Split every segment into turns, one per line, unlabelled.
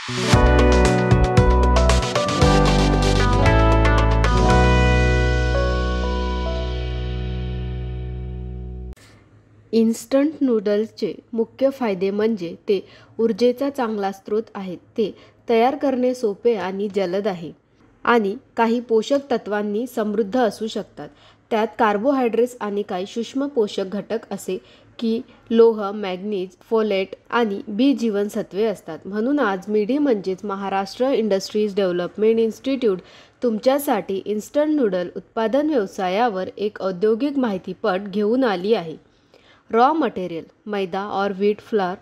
Instant नूडल्सचे मुख्य फायदे म्हणजे ते ऊर्जेचा चांगला स्रोत आहेत. ते तयार करणे सोपे आणि जलद आहे आणि काही पोषक तत्वांनी समृद्ध असू शकतात. त्यात कार्बोहायड्रेट्स आणि काही सूक्ष्म पोषक घटक असे की लोह, मॅग्नीज, फोलेट आणि बी जीवनसत्वे असतात. म्हणून आज मिडी म्हणजेच महाराष्ट्र इंडस्ट्रीज डेव्हलपमेंट इन्स्टिट्यूट तुमच्यासाठी इन्स्टंट नूडल उत्पादन व्यवसायावर एक औद्योगिक माहितीपट घेऊन आली आहे. रॉ मटेरियल: मैदा और wheat flour,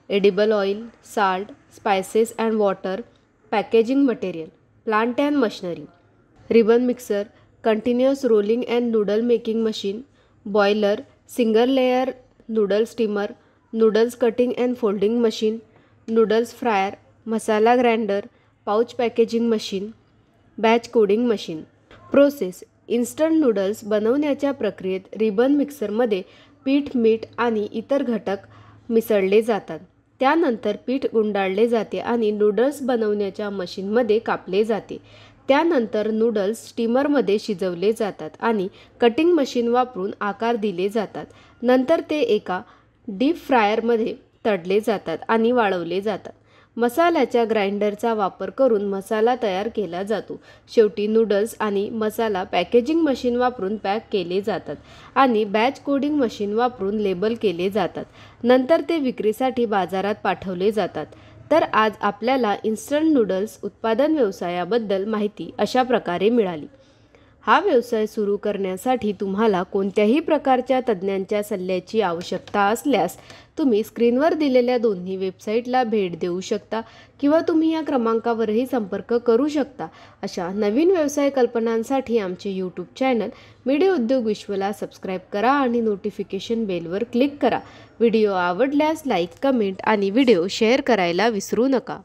edible oil, salt, spices and water. Packaging material: plant and machinery, ribbon mixer, continuous rolling and noodle making machine, boiler, single layer noodle steamer, noodles cutting and folding machine, noodles fryer, masala grinder, pouch packaging machine, batch coding machine. Process: instant noodles बनवण्याच्या प्रक्रियेत ribbon मिक्सरमध्ये पीठ, मीठ आणि इतर घटक मिसळले जातात. त्यानंतर पीठ गुंडाळले जाते आणि नूडल्स बनवण्याच्या मशीनमध्ये कापले जाते. त्यानंतर नूडल्स स्टीमरमध्ये शिजवले जातात आणि कटिंग मशीन वापरून आकार दिले जातात. नंतर ते एका डीप फ्रायरमध्ये तळले जातात आणि वाळवले जातात. मसाल्याच्या ग्राइंडरचा वापर करून मसाला तयार केला जातो. शेवटी नूडल्स आणि मसाला पॅकेजिंग मशीन वापरून पॅक केले जातात आणि बॅच कोडिंग मशीन वापरून लेबल केले जातात. नंतर ते विक्रीसाठी बाजारात पाठवले जातात. तर आज आपल्याला इन्स्टंट नूडल्स उत्पादन व्यवसायाबद्दल माहिती अशा प्रकारे मिळाली. हा व्यवसाय सुरू करण्यासाठी तुम्हाला कोणत्याही प्रकारच्या तज्ज्ञांच्या सल्ल्याची आवश्यकता असल्यास तुम्ही स्क्रीनवर दिलेल्या दोन्ही वेबसाईटला भेट देऊ शकता किंवा तुम्ही या क्रमांकावरही संपर्क करू शकता. अशा नवीन व्यवसाय कल्पनांसाठी आमचे यूट्यूब चॅनल मिडी उद्योग विश्वला सबस्क्राईब करा आणि नोटिफिकेशन बेलवर क्लिक करा. व्हिडिओ आवडल्यास लाईक, कमेंट आणि व्हिडिओ शेअर करायला विसरू नका.